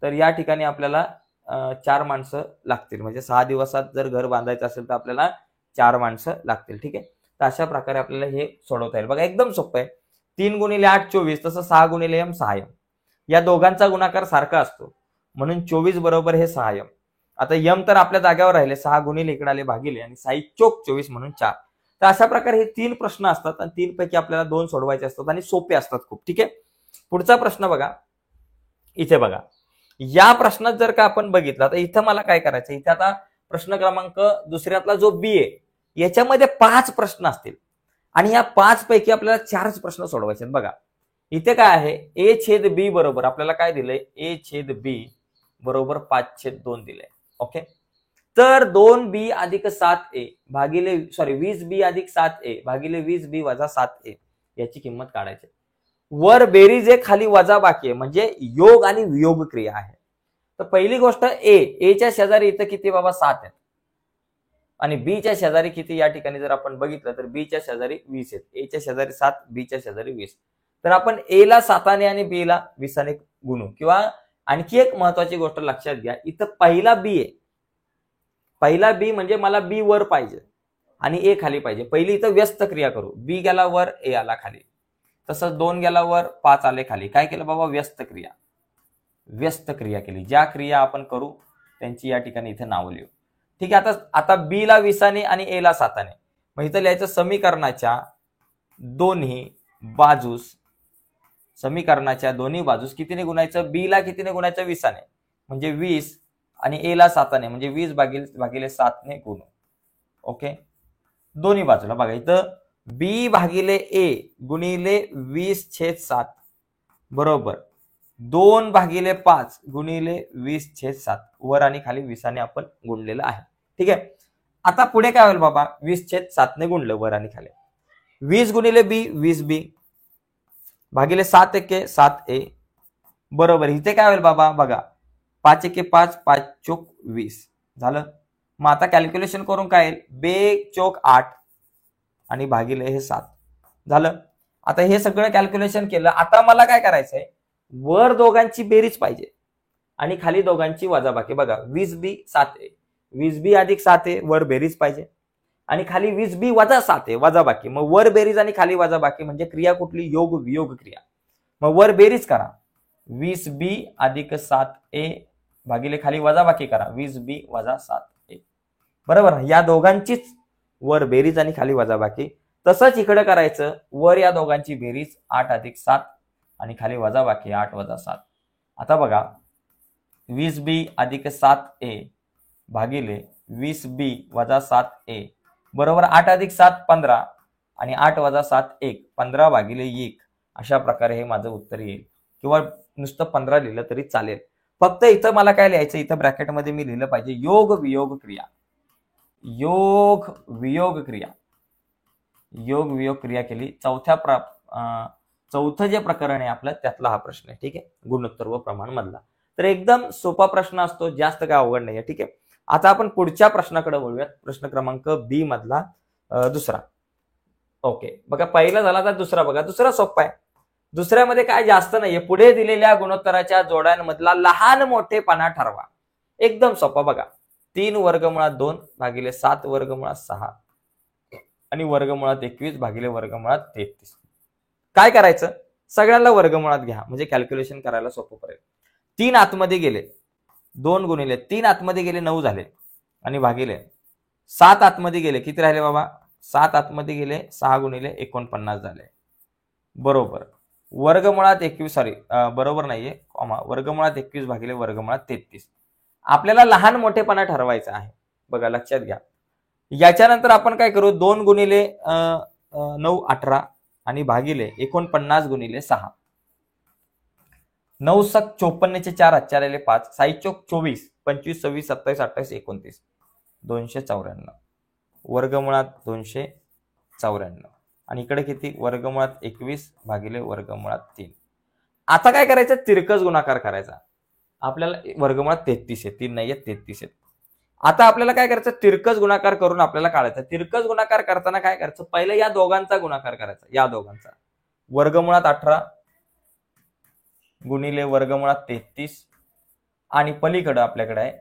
तर या ठिकाणी आपल्याला 4 माणसं लागतील. म्हणजे 6 दिवसात जर घर बांधायचं असेल तर आपल्याला 4 माणसं लागतील. ठीक आहे. तर अशा प्रकारे आपल्याला हे सोडवता येईल. बघा एकदम सोपं आहे. 3 गुणिले 8 24, तसं 6 गुणिले एम 6 एम. या दोघांचा गुणाकार सारखा असतो म्हणून 24 बरोबर हे 6 यम. आता यम तर आपल्या जागेवर राहिले, 6 गुणिले इकडे आले भागिले आणि 6 चोक 24 म्हणून 4. तर अशा प्रकारे हे 3 प्रश्न असतात आणि 3 पैकी आपल्याला 2 सोडवायचे असतात आणि सोपे असतात खूप. ठीक आहे. पुढचा प्रश्न बघा, इथे बघा. या प्रश्नात जर का आपण बघितला तर इथं मला काय करायचं, इथे आता प्रश्न क्रमांक दुसऱ्यातला जो बी आहे याच्यामध्ये 5 प्रश्न असतील आणि या 5 पैकी आपल्याला 4च प्रश्न सोडवायचे आहेत. बघा इथे काय आहे, ए छेद बी बरोबर आपल्याला काय दिलंय, ए छेद बी बरोबर 5/2 दिलंय. ओके. तर 2b अधिक 7a भागिले 20b अधिक 7a भागिले 20b वजा 7a याची किंमत काढायची. वर बेरीज आहे, खाली वजा बाकी आहे, म्हणजे योग आणि वियोग क्रिया आहे. तर पहिली गोष्ट एच्या शेजारी इथं किती बाबा 7 आहेत आणि बीच्या शेजारी किती, या ठिकाणी जर आपण बघितलं तर बीच्या शेजारी 20 आहेत. एच्या शेजारी 7, बीच्या शेजारी 20. तर आपण ए ला 7 आणि बी ला 20 गुणू. किंवा आणखी एक महत्वाची गोष्ट लक्षात घ्या, इथं पहिला बी आहे, पहिला बी म्हणजे मला बी वर पाहिजे आणि ए खाली पाहिजे. पहिली इथं व्यस्त क्रिया करू, बी गेला वर ए आला खाली, तसंच 2 गेला वर 5 आले खाली. काय केलं बाबा, व्यस्त क्रिया केली. ज्या क्रिया आपण करू त्यांची या ठिकाणी इथे नावं लिहू. ठीक आहे. आता बी ला 20 आणि ए ला 7. मग इथं लिहायचं समीकरणाच्या दोन्ही बाजूस कितीने गुणायचं, बी ला कितीने गुणायचं 20 म्हणजे 20 आणि ए ला 7 म्हणजे 20 भागिले 7 ने गुणू. ओके. दोन्ही बाजूला बघा इथं बी भागिले ए गुणिले 20/7 बरोबर 2/5 गुणिले 20/7 वर आणि खाली 20 आपण गुणलेलं आहे. ठीक आहे. आता पुढे काय होईल बाबा, 20/7 ने गुणलं वर आणि खाली, 20 गुणिले बी 20b भागिले 7 एके 7a बरोबर इथे काय होईल बाबा, बघा 5 एके 5, 5 चोक 20 झालं. मग आता कॅल्क्युलेशन करून काय येईल, 2 चोक 8 आणि भागिले हे 7 झालं. आता हे सगळं कॅल्क्युलेशन केलं. आता मला काय करायचंय, वर दोघांची बेरीज पाहिजे आणि खाली दोघांची वजाबाकी. बघा 20b 7a, 20b अधिक 7a वर बेरीज पाहिजे आणि खाली 20b वजा 7a वजाबाकी. मग वर बेरीज आणि खाली वजाबाकी म्हणजे क्रिया कुठली, योग वियोग क्रिया. मग वर बेरीज करा 20b अधिक 7a भागिले खाली वजाबाकी करा 20b वजा 7a बरोबर. या दोघांचीच वर बेरीज आणि खाली वजाबाकी. तसंच इकडे करायचं, वर या दोघांची बेरीज 8 अधिक 7 आणि खाली वजाबाकी 8 वजा 7. आता बघा 20b अधिक 7a भागिले 20b वजा 7a बरोबर 8 अधिक 7 15 आणि 8 वजा 7 1 15 भागिले 1. अशा प्रकारे हे माझं उत्तर येईल. किंवा नुसतं 15 लिहिलं तरी चालेल. फक्त इथं मला काय लिहायचं, इथं ब्रॅकेटमध्ये मी लिहिलं पाहिजे योग वियोग क्रिया. योग वियोग क्रिया केली. चौथं जे प्रकरण आहे आपलं त्यातला हा प्रश्न आहे. ठीक आहे. गुणोत्तर व प्रमाण मधला. तर एकदम सोपा प्रश्न असतो, जास्त काय अवघड नाहीये. ठीक आहे. आता आपण पुढच्या प्रश्नाकडे वळूयात. प्रश्न क्रमांक बी मधला दुसरा. ओके. बघा पहिला झाला तर दुसरा बघा. दुसरा सोपा आहे. दुसऱ्यामध्ये काय जास्त नाहीये. पुढे दिलेल्या गुणोत्तराच्या जोड्यांमधला लहान मोठेपणा ठरवा. एकदम सोपा बघा. 3 वर्गमुळात 2 भागिले 7 वर्गमुळात 6 आणि वर्गमुळात 21 भागिले वर्गमुळात 33. काय करायचं, सगळ्यांना वर्गमुळात घ्या म्हणजे कॅल्क्युलेशन करायला सोपं पडेल. 3 आतमध्ये गेले 2 गुणिले 3 आतमध्ये गेले 9 झाले आणि भागिले 7 आतमध्ये गेले किती राहिले बाबा 7 आतमध्ये गेले, 6 गुणिले 49 झाले, बरोबर. वर्गमुळात 21 सॉरी बरोबर नाहीये कॉमा, वर्गमुळात 21 भागिले वर्गमुळात 33. आपल्याला लहान मोठेपणा ठरवायचा आहे, बघा लक्षात घ्या. याच्यानंतर आपण काय करू, 2 गुणिले 9 18 आणि भागिले 49 गुणिले 6. 9 7 54 चे 4 हातच्या आलेले 5, 6 चोक 24, 25 26 27 28 29, 294 वर्गमुळात 294 आणि इकडे किती, वर्गमुळात 21 भागिले वर्गमुळात 3. आता काय करायचं, तिरकस गुणाकार करायचा. आपल्याला वर्गमुळात 33 आहे, 3 नाहीये 33 आहे. आता आपल्याला काय करायचं, तिरकस गुणाकार करून आपल्याला काढायचं. तिरकस गुणाकार करताना काय करायचं, पहिले या दोघांचा गुणाकार करायचा, या दोघांचा. वर्गमुळात 18 गुणिले वर्गमुळात 33 आणि पलीकडे आपल्याकडे आहे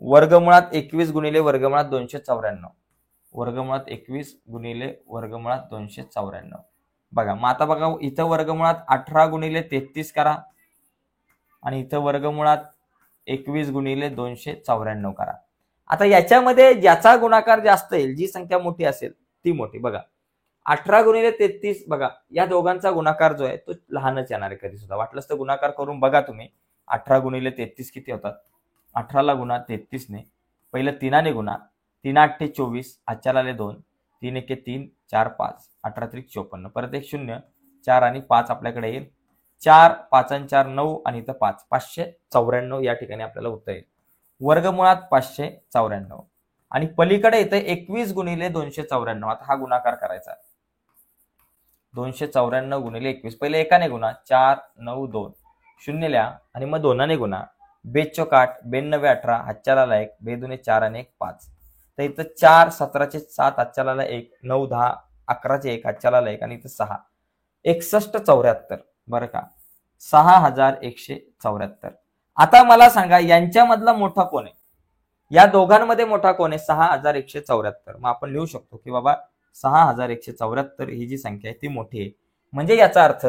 वर्गमुळात 21 गुणिले वर्गमुळात 294. वर्गमुळात 21 गुणिले वर्गमुळात 294. बघा मग आता बघा, इथं वर्गमुळात 18 गुणिले 33 करा आणि इथं वर्गमुळात 21 गुणिले 294 करा. आता याच्यामध्ये ज्याचा गुणाकार जास्त येईल, जी संख्या मोठी असेल ती मोठी. बघा 18 गुणिले 33, बघा या दोघांचा गुणाकार जो आहे तो लहानच येणार आहे कधी सुद्धा. वाटलंच तर गुणाकार करून बघा तुम्ही. 18 गुणिले 33 किती होतात, 18 ला गुणा 33 ने, पहिलं 3 ने गुणा, 3 8 24, हातच्या आले 2, 3 1 3, 4 5, 18 3 54, परत एक 0, 4 आणि 5 आपल्याकडे येईल. 4 5 आणि 4 9 आणि इथं 5, 594 या ठिकाणी आपल्याला उत्तर येईल. वर्गमुळात 594 आणि पलीकडे इथे 21 गुणिले 294. आता हा गुणाकार करायचा, 294 गुणिले 21, पहिले एकाने गुणा, 4 9 2, 0 लिहा आणि मग 2 ने गुणा, 2 चोक 8, 92 18, हातच्या आला 1, 2 दुने 4 आणि 1 5. तर इथं 4 17 चे 7, हातच्या आला 1, 9 10 11 चे 1, हातच्या आला 1 आणि इथं 6, 61 74 बरं का, 6174. आता मला सांगा यांच्यामधला मोठा कोण आहे, या दोघांमध्ये मोठा कोण आहे, 6174. मग आपण लिहू शकतो की बाबा 6174 ही जी संख्या आहे ती मोठी आहे. म्हणजे याचा अर्थ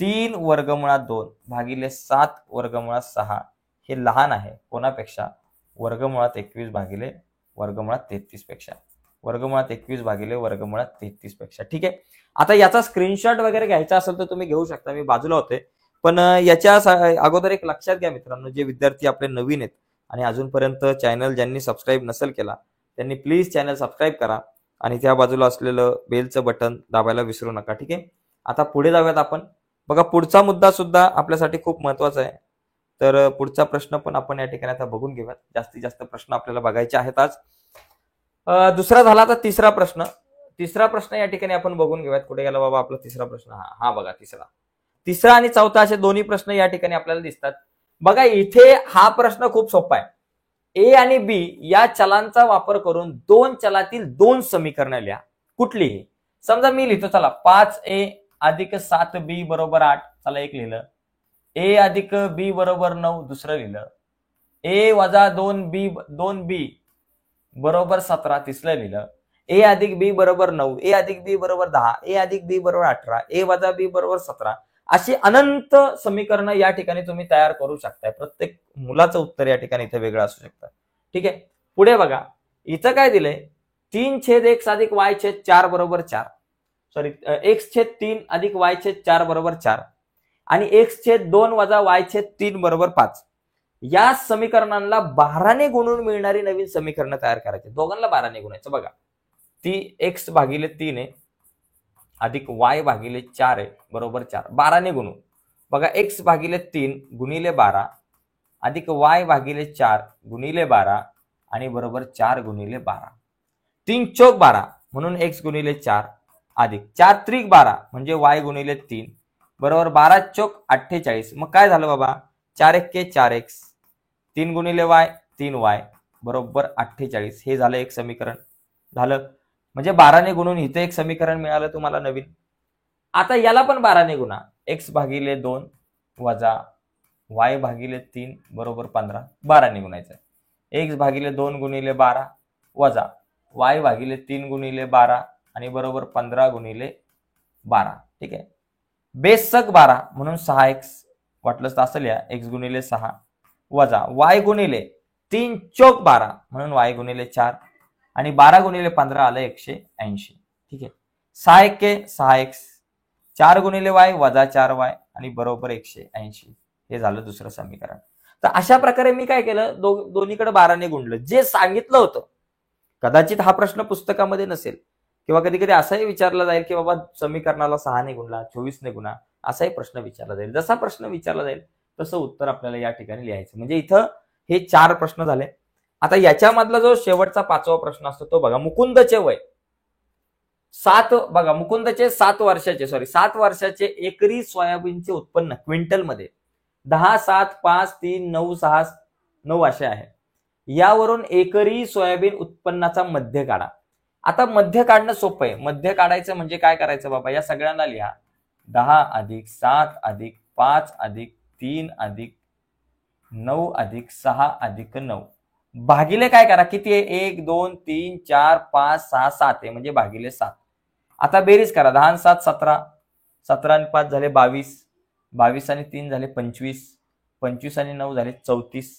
3 वर्गमुळात 2 भागिले 7 वर्गमुळात 6 हे लहान आहे कोणापेक्षा, वर्गमुळात 21 भागिले वर्गमुळात 33 पेक्षा. वर्गमुळात 21 भागिले वर्गमुळात 33 पेक्षा. ठीक आहे. आता याचा स्क्रीनशॉट वगैरे घ्यायचा असेल तर तुम्ही घेऊ शकता, मी बाजूला होते. पण याच्या अगोदर एक लक्षात घ्या मित्रांनो, जे विद्यार्थी आपले नवीन आहेत आणि अजूनपर्यंत चॅनल ज्यांनी सबस्क्राईब नसेल केला त्यांनी प्लीज चॅनल सबस्क्राईब करा आणि त्या बाजूला असलेलं बेलचं बटन दाबायला विसरू नका. ठीक आहे. आता पुढे जाऊयात आपण. बघा पुढचा मुद्दा सुद्धा आपल्यासाठी खूप महत्वाचा आहे. तर पुढचा प्रश्न पण आपण या ठिकाणी आता बघून घेऊयात. जास्तीत जास्त प्रश्न आपल्याला बघायचे आहेत आज. दुसरा झाला तर तिसरा प्रश्न या ठिकाणी आपण बघून घेऊयात. कुठे गेला बाबा आपला तिसरा प्रश्न, हा बघा तिसरा आणि चौथा असे दोन्ही प्रश्न या ठिकाणी आपल्याला दिसतात. बघा इथे हा प्रश्न खूप सोपा आहे. ए आणि बी या चलांचा वापर करून दोन चलातील दोन समीकरणं लिहा. कुठलीही. समजा मी लिहितो, चला 5a अधिक 7b बरोबर 8, चला एक लिहिलं. ए अधिक बी बरोबर 9 दुसरं लिहिलं. ए वजा 2b बरोबर 17 तिसरं लिहिलं. ए अधिक बी बरोबर 9, ए अधिक बी बरोबर 10, ए अधिक बी बरोबर 18, ए वजा बी बरोबर 17, अशी अनंत समीकरणं या ठिकाणी तुम्ही तयार करू शकताय. प्रत्येक मुलाचं उत्तर या ठिकाणी इथे वेगळं असू शकतं. ठीक आहे. पुढे बघा इथं काय दिलंय, 3/x अधिक y/4 बरोबर 4, सॉरी x/3 अधिक y/4 बरोबर 4 आणि x/2 वजा y/3 बरोबर 5. या समीकरणांना 12 ने गुणून मिळणारी नवीन समीकरणं तयार करायची. दोघांना 12 ने गुणायचं. बघा ती x भागिले 3 आहे अधिक y भागिले 4 आहे बरोबर 4, 12 ने गुणू. बघा x भागिले 3 गुणिले 12 अधिक y भागिले 4 गुणिले 12 आणि बरोबर 4 गुणिले 12. 3 चौक 12 म्हणून x गुणिले 4 अधिक 4 त्रिक 12 म्हणजे y गुणिले 3 बरोबर 12 चौक 48. मग काय झालं बाबा, 4 1 4x, 3 गुणिले y 3y बरोबर 48. हे झालं एक समीकरण झालं. म्हणजे 12 ने गुणून इथे एक समीकरण मिळालं तुम्हाला नवीन. आता याला पण 12 ने गुणा. x भागिले 2 वजा y भागिले 3 बरोबर 15, 12 ने गुणायचं. x भागिले 2 गुणिले 12 वजा y भागिले 3 गुणिले 12 आणि बरोबर 15 गुणिले 12. ठीक आहे. बेसक 12 म्हणून 6x, वाटलंच तर असं लिहा, x गुणिले 6 वजा y गुणिले 3 चौक 12 म्हणून y गुणिले 4 आणि 12 गुणिले 15 आलं 180. ठीक आहे. 6 4 गुणिले y वजा 4y आणि बरोबर 180. हे झालं दुसरं समीकरण. तर अशा प्रकारे मी काय केलं, दोन्हीकडे 12ने गुणलं. जे सांगितलं होतं, कदाचित हा प्रश्न पुस्तकामध्ये नसेल किंवा कधी कधी असाही विचारला जाईल की बाबा समीकरणाला 6ने गुणला, 24ने गुणा, असाही प्रश्न विचारला जाईल. जसा प्रश्न विचारला जाईल तसं उत्तर आपल्याला या ठिकाणी लिहायचं. म्हणजे इथं हे 4 प्रश्न झाले. आता याच्यामधला जो शेवटचा 5वा प्रश्न असतो तो बघा. मुकुंदचे वय 7 बघा, मुकुंदचे 7 वर्षाचे एकरी सोयाबीनचे उत्पन्न क्विंटलमध्ये 10, 7, 5, 3, 9, 6, 9 असे आहे. यावरून एकरी सोयाबीन उत्पन्नाचा मध्य काढा. आता मध्य काढणं सोपं आहे. मध्य काढायचं म्हणजे काय करायचं बाबा, या सगळ्यांना लिहा. 10 अधिक 7 अधिक 5 अधिक 3 अधिक 9 अधिक 6 अधिक 9 भागिले काय करा, किती आहे, 1 2 3 4 5 6 7 आहे, म्हणजे भागिले 7. आता बेरीज करा. 10 आणि 7 17, 17 आणि 5 झाले 22, 22 आणि 3 झाले 25, 25 आणि 9 झाले 34,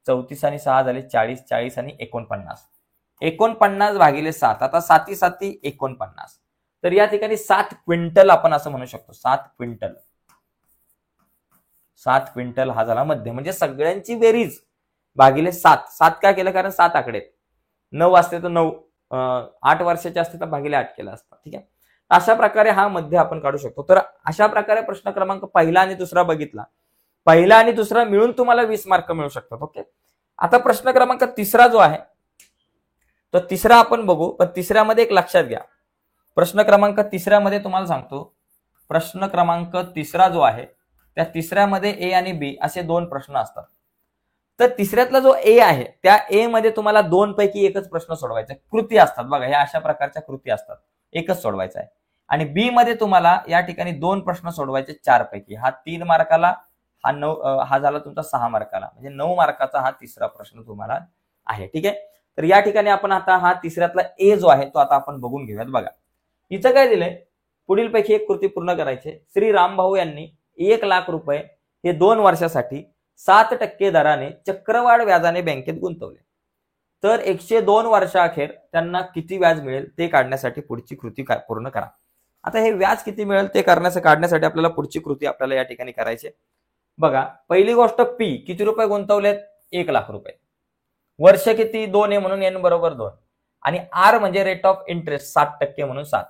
34 आणि 6 झाले 40, 40 आणि 49, 49 भागिले 7. आता 7 7 49. तर या ठिकाणी 7 क्विंटल आपण असं म्हणू शकतो. 7 क्विंटल, 7 क्विंटल हा झाला मध्य. म्हणजे सगळ्यांची बेरीज भागिले 7. 7 का केलं, कारण 7 आकडे. 9 असते तर 9, 8 वर्षाचे असते तर भागिले 8 केला असता. ठीक आहे. अशा प्रकारे हा मध्य आपण काढू शकतो. तर अशा प्रकारे प्रश्न क्रमांक पहिला आणि दुसरा बघितला. पहिला आणि दुसरा मिळून तुम्हाला 20 मार्क मिळू शकतात. ओके. आता प्रश्न क्रमांक तिसरा जो आहे तो तिसरा आपण बघू. पण तिसऱ्यामध्ये एक लक्षात घ्या. प्रश्न क्रमांक तिसऱ्यामध्ये तुम्हाला सांगतो, प्रश्न क्रमांक तिसरा जो आहे त्या तिसऱ्यामध्ये ए आणि बी असे 2 प्रश्न असतात. तर तिसऱ्यातला जो ए आहे त्या ए मध्ये तुम्हाला 2 पैकी एकच प्रश्न सोडवायचा. कृती असतात बघा, ह्या अशा प्रकारच्या कृती असतात, एकच सोडवायचा आहे. आणि बी मध्ये तुम्हाला या ठिकाणी 2 प्रश्न सोडवायचे 4 पैकी. हा 3 मार्काला, हा 9, हा झाला तुमचा 6 मार्काला. म्हणजे 9 मार्काचा हा तिसरा प्रश्न तुम्हाला आहे. ठीक आहे. तर या ठिकाणी आपण आता हा तिसऱ्यातला ए जो आहे तो आता आपण बघून घेऊयात. बघा इथं काय दिलंय, पुढील पैकी एक कृती पूर्ण करायचे. श्री रामभाऊ यांनी 1 लाख रुपये हे 2 वर्षासाठी 7% दराने चक्रवाढ व्याजाने बँकेत गुंतवले. तर 102 वर्षाअखेर त्यांना किती व्याज मिळेल ते काढण्यासाठी पुढची कृती पूर्ण करा. आता हे व्याज किती मिळेल ते काढण्यासाठी आपल्याला पुढची कृती आपल्याला या ठिकाणी करायची. बघा पहिली गोष्ट, पी किती रुपये गुंतवलेत, 1 लाख रुपये. वर्ष किती, 2 आहे म्हणून n बरोबर 2. आणि आर म्हणजे रेट ऑफ इंटरेस्ट 7% म्हणून 7.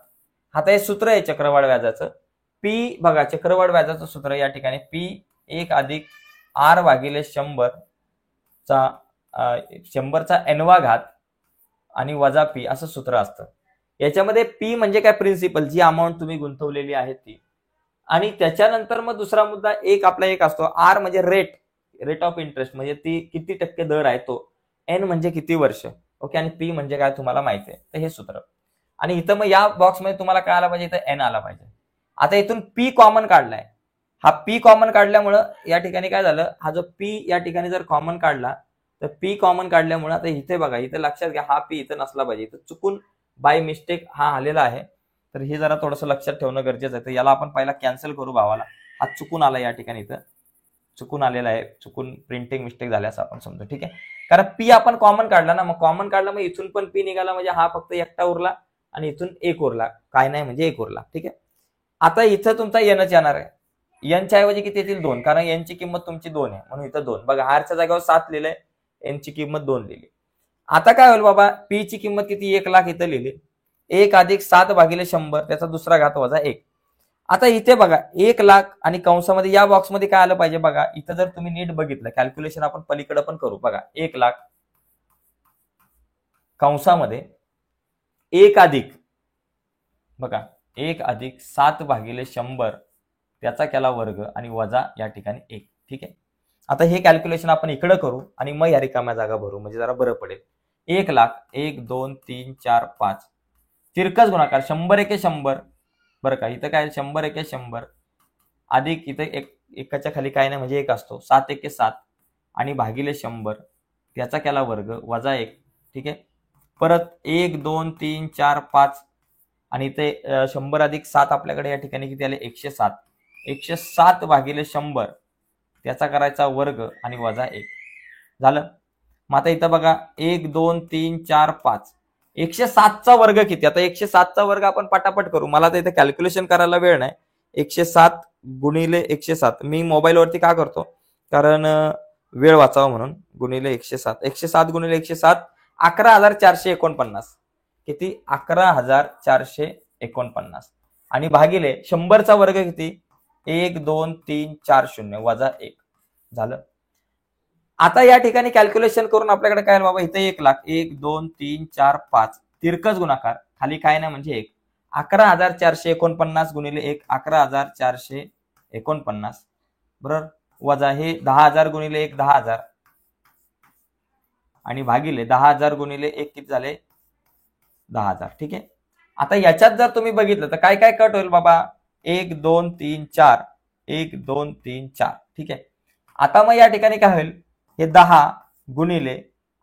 आता हे सूत्र आहे चक्रवाढ व्याजाचं. पी बघा, चक्रवाढ व्याजाचं सूत्र या ठिकाणी पी 1 अधिक आर भागिले 100चा n वा घात आणि वजा पी असं सूत्र असतं. याच्यामध्ये पी म्हणजे काय, प्रिन्सिपल, जी अमाऊंट तुम्ही गुंतवलेली आहे ती. आणि त्याच्यानंतर मग दुसरा मुद्दा आपला एक असतो, आर म्हणजे रेट ऑफ इंटरेस्ट, म्हणजे ती किती टक्के दर आहे तो. एन म्हणजे किती वर्ष. ओके. आणि पी म्हणजे काय तुम्हाला माहिती आहे. तर हे सूत्र. आणि इथं मग या बॉक्समध्ये तुम्हाला काय आला पाहिजे, इथं एन आला पाहिजे. आता इथून पी कॉमन काढलाय. हा पी कॉमन काढल्यामुळं या ठिकाणी काय झालं, हा जो पी या ठिकाणी जर कॉमन काढला तर पी कॉमन काढल्यामुळे आता इथे बघा, इथे लक्षात घ्या, हा पी इथं नसला पाहिजे, इथं चुकून बाय मिस्टेक हा आलेला आहे. तर हे जरा थोडंसं लक्षात ठेवणं गरजेचं आहे. तर याला आपण पहिला कॅन्सल करू भावाला. हा चुकून आला, या ठिकाणी इथं चुकून आलेला आहे, चुकून प्रिंटिंग मिस्टेक झाली असं आपण समजू. ठीक आहे. कारण पी आपण कॉमन काढला ना, मग कॉमन काढला मग इथून पण पी निघाला, म्हणजे हा फक्त एकटा उरला आणि इथून 1 उरला, काय नाही म्हणजे 1 उरला. ठीक आहे. आता इथं तुमचा एनच येणार आहे. एनच्या ऐवजी किती येतील, 2, कारण एनची किंमत तुमची 2 आहे म्हणून इथं 2. बघा आरच्या जागेवर 7 लिहिलंय, एनची किंमत 2 लिहिली. आता काय होईल बाबा, पी ची किंमत किती, 1 लाख इथं लिहिली. 1 अधिक 7 भागिले 100 त्याचा दुसरा घात वजा 1. आता इथे बघा 1 लाख आणि कंसामध्ये या बॉक्समध्ये काय आलं पाहिजे बघा. इथं जर तुम्ही नीट बघितलं, कॅल्क्युलेशन आपण पलीकडे पण करू. बघा 1 लाख कंसामध्ये 1 अधिक, बघा 1 अधिक 7 भागिले 100 त्याचा केला वर्ग आणि वजा या ठिकाणी 1. ठीक आहे. आता हे कॅल्क्युलेशन आपण इकडे करू आणि मग या रिकाम्या जागा भरू, म्हणजे जरा बरं पडेल. 1 लाख 1 2 3 4 5 तिरकस गुणाकार 100 एके 100. बरं का, इथं काय 100 एके 100 अधिक इथं एकाच्या खाली काय नाही म्हणजे 1 असतो, 7 एके 7 आणि भागिले 100 त्याचा केला वर्ग वजा 1. ठीक आहे. परत 1 2 3 4 5 आणि इथे 100 अधिक 7 आपल्याकडे या ठिकाणी किती आले, 107. 107 भागिले 100 त्याचा करायचा वर्ग आणि वजा 1 झालं. मग आता इथं बघा 1 2 3 4 5 107चा वर्ग किती? आता 107चा वर्ग आपण पटापट करू, मला तर इथे कॅल्क्युलेशन करायला वेळ नाही. 107 गुणिले 107 मी मोबाईलवरती का करतो, कारण वेळ वाचावा म्हणून. गुणिले 107, 107 गुणिले 107 11,449. किती? 11,449. आणि भागिले 100चा वर्ग किती? 1 2 3 4 0 वजा 1 झालं. आता या ठिकाणी कॅल्क्युलेशन करून आपल्याकडे काय बाबा, इथे 1 लाख, 1 2 3 4 5 तिरकस गुणाकार, खाली काय नाही म्हणजे 1. 11,449 गुणिले 1 11,449 बरोबर, वजा हे 10,000 गुणिले 1 10,000 आणि भागिले 10,000 गुणिले 1 किती झाले? 10,000. ठीक आहे. आता याच्यात जर तुम्ही बघितलं तर काय काय कट होईल बाबा? 1 2 3 4 1 2 3 4. ठीक आहे. आता मग या ठिकाणी काय होईल? हे 10 गुणिले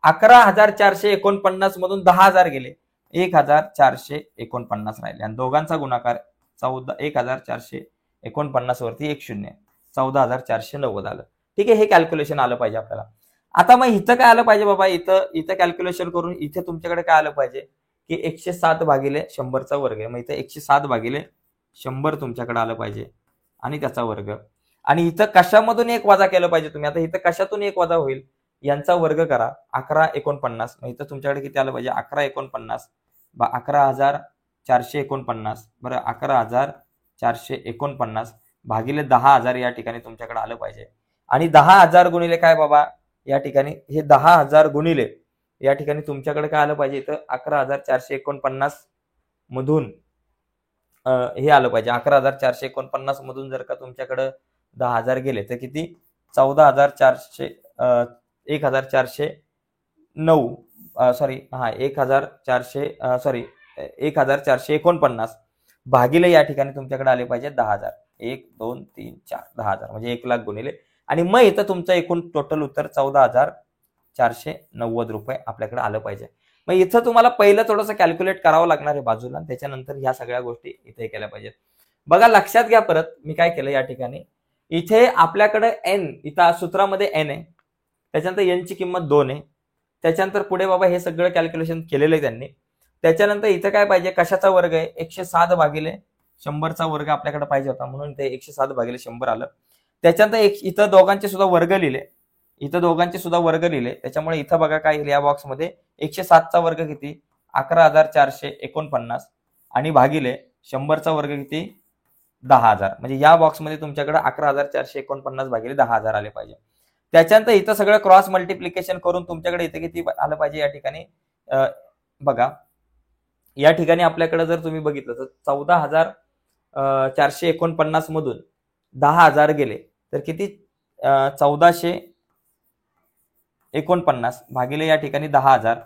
11,449 मधून 10,000 गेले, 1,449 राहिले आणि दोघांचा गुणाकार 1,449 वरती 1 0 14,490 आलं. ठीक आहे. हे कॅल्क्युलेशन आलं पाहिजे आपल्याला. आता मग इथं काय आलं पाहिजे बाबा? इथं कॅल्क्युलेशन करून इथे तुमच्याकडे काय आलं पाहिजे की 107 भागिले 100चा वर्ग आहे. मग इथं 107 भागिले 100 तुमच्याकडे आलं पाहिजे आणि त्याचा वर्ग. आणि इथं कशामधून 1 वजा केलं पाहिजे तुम्ही? आता इथं कशातून 1 वजा होईल? यांचा वर्ग करा, 11,49. मग इथं तुमच्याकडे किती आलं पाहिजे? 11,49 11,449 बरं, 11,449 भागिले 10,000 या ठिकाणी तुमच्याकडे आलं पाहिजे. आणि 10,000 गुणिले काय बाबा? या ठिकाणी हे 10,000 गुणिले या ठिकाणी तुमच्याकडे काय आलं पाहिजे? इथं 11,449 मधून हे आलं पाहिजे. 11,449 मधून जर का तुमच्याकडे 10,000 गेले तर किती? 14,400 1,409 सॉरी 1,449 भागिले या ठिकाणी तुमच्याकडे आले पाहिजे 10,000. 1 2 3 4 10,000 म्हणजे 1 लाख गुणिले. आणि मग इथं तुमचं एकूण टोटल उत्तर 14,490 रुपये आपल्याकडे आलं पाहिजे. मग इथं तुम्हाला पहिलं थोडंसं कॅल्क्युलेट करावं लागणार आहे बाजूला, त्याच्यानंतर ह्या सगळ्या गोष्टी इथे केल्या पाहिजेत. बघा लक्षात घ्या, परत मी काय केलं या ठिकाणी, इथे आपल्याकडे एन, इथं सूत्रामध्ये एन आहे, त्याच्यानंतर एन ची किंमत 2 आहे, त्याच्यानंतर पुढे बाबा हे सगळं कॅल्क्युलेशन केलेलं आहे त्यांनी. त्याच्यानंतर इथं काय पाहिजे? कशाचा वर्ग आहे? 107 भागिले 100चा वर्ग आपल्याकडे पाहिजे होता, म्हणून ते 107 भागिले 100 आलं. त्याच्यानंतर इथं दोघांचे सुद्धा वर्ग लिहिले, त्याच्यामुळे इथं बघा काय येईल या बॉक्समध्ये? 107चा वर्ग किती? 11,449 आणि भागिले 100चा वर्ग किती? 10,000. म्हणजे या बॉक्समध्ये तुमच्याकडे 11,449 भागिले 10,000 आले पाहिजे. त्याच्यानंतर इथं सगळं क्रॉस मल्टिप्लिकेशन करून तुमच्याकडे इथे किती आलं पाहिजे? या ठिकाणी बघा, या ठिकाणी आपल्याकडे जर तुम्ही बघितलं तर 14,449 मधून 10,000 गेले तर किती? 1,449 भागिले या ठिकाणी 10,000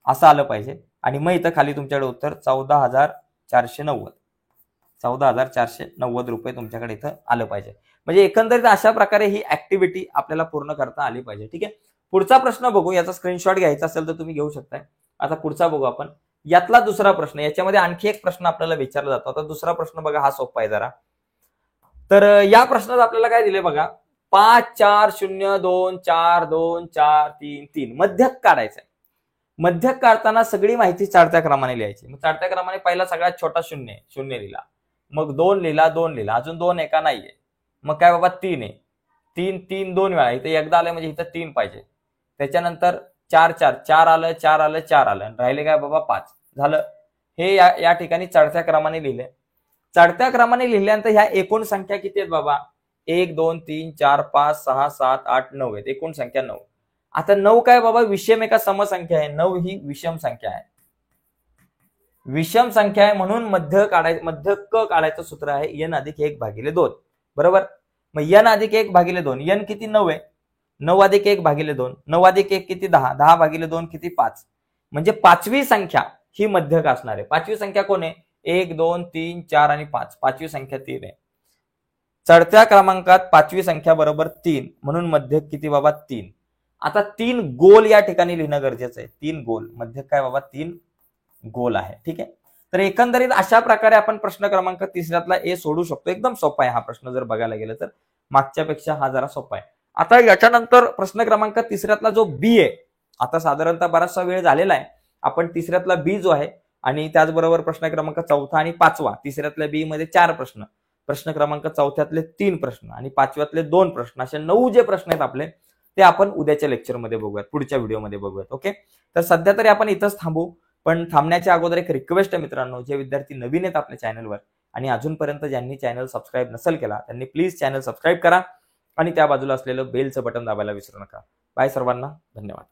असं आलं पाहिजे. आणि मग इथं खाली तुमच्याकडे उत्तर 14,490 रुपये तुमच्याकडे इथं आलं पाहिजे. म्हणजे एकंदरीत अशा प्रकारे ही ऍक्टिव्हिटी आपल्याला पूर्ण करता आली पाहिजे. ठीक आहे. पुढचा प्रश्न बघू, याचा स्क्रीनशॉट घ्यायचा असेल तर तुम्ही घेऊ शकताय. आता पुढचा बघू आपण. यातला दुसरा प्रश्न, याच्यामध्ये आणखी एक प्रश्न आपल्याला विचारला जातो. आता दुसरा प्रश्न बघा, हा सोपा आहे जरा. तर या प्रश्नात आपल्याला काय दिले बघा, 5 4 0 2 4 2 4 3 3 मध्यक काढायचंय. मध्यक काढताना सगळी माहिती चढत्या क्रमाने लिहायची. मग चढत्या क्रमाने पहिला सगळ्यात छोटा 0 लिहिला, मग 2 लिहिला, अजून 2 एका नाहीये, मग काय बाबा 3 आहे, 3 2 वेळा, इथे एकदा आलं म्हणजे इथं 3 पाहिजे. त्याच्यानंतर 4 आलं, 4 आलं, राहिले काय बाबा 5 झालं. हे या ठिकाणी चढत्या क्रमाने लिहिले. चढत्या क्रमाने लिहिल्यानंतर ह्या एकूण संख्या किती आहेत बाबा? 1 2 3 4 5 6 7 8 9 आहेत. एकूण संख्या 9. आता 9 काय बाबा? विषम एका समसंख्या आहे. 9 ही विषम संख्या आहे. विषम संख्या आहे म्हणून मध्य काढायचं सूत्र आहे n अधिक 1 भागिले 2. बरोबर. मग n अधिक 1 भागिले 2, n किती? 9 आहे. 9 अधिक 1 भागिले 2, 9 अधिक 1 किती? 10, 10 भागिले 2 किती? 5. म्हणजे पाचवी संख्या ही मध्यक असणार आहे. पाचवी संख्या कोण आहे? 1 2 3 4 आणि 5. पाचवी संख्या 3 आहे. चढत्या क्रमांकात पाचवी संख्या बरोबर 3, म्हणून मध्यक किती बाबा? 3. आता 3 गोल या ठिकाणी लिहिणं गरजेचं आहे. 3 गोल, मध्यक काय बाबा? 3 गोल आहे. ठीक आहे. तर एकंदरीत अशा प्रकारे आपण प्रश्न क्रमांक 3ऱ्यातला ए सोडू शकतो. एकदम सोपा आहे हा प्रश्न, जर बघायला गेलं तर मागच्यापेक्षा हा जरा सोपा आहे. आता याच्यानंतर प्रश्न क्रमांक 3ऱ्यातला जो बी आहे, आता साधारणतः बराचसा वेळ झालेला आहे, आपण तिसऱ्यातला बी जो आहे आणि त्याचबरोबर प्रश्न क्रमांक चौथा आणि पाचवा, तिसऱ्यातल्या बी मध्ये 4 प्रश्न, प्रश्न क्रमांक चौथ्यातले 3 प्रश्न आणि पाचव्यातले 2 प्रश्न, असे 9 जे प्रश्न आहेत आपले ते आपण उद्याच्या लेक्चरमध्ये बघूयात, पुढच्या व्हिडिओमध्ये बघूयात. ओके, तर सध्या तरी आपण इथंच थांबू. पण थांबण्याच्या अगोदर एक रिक्वेस्ट आहे मित्रांनो, जे विद्यार्थी नवीन आहेत आपल्या चॅनलवर आणि अजूनपर्यंत ज्यांनी चॅनल सबस्क्राईब नसेल केला त्यांनी प्लीज चॅनल सबस्क्राईब करा आणि त्या बाजूला असलेलं बेलचं बटन दाबायला विसरू नका. बाय सर्वांना, धन्यवाद.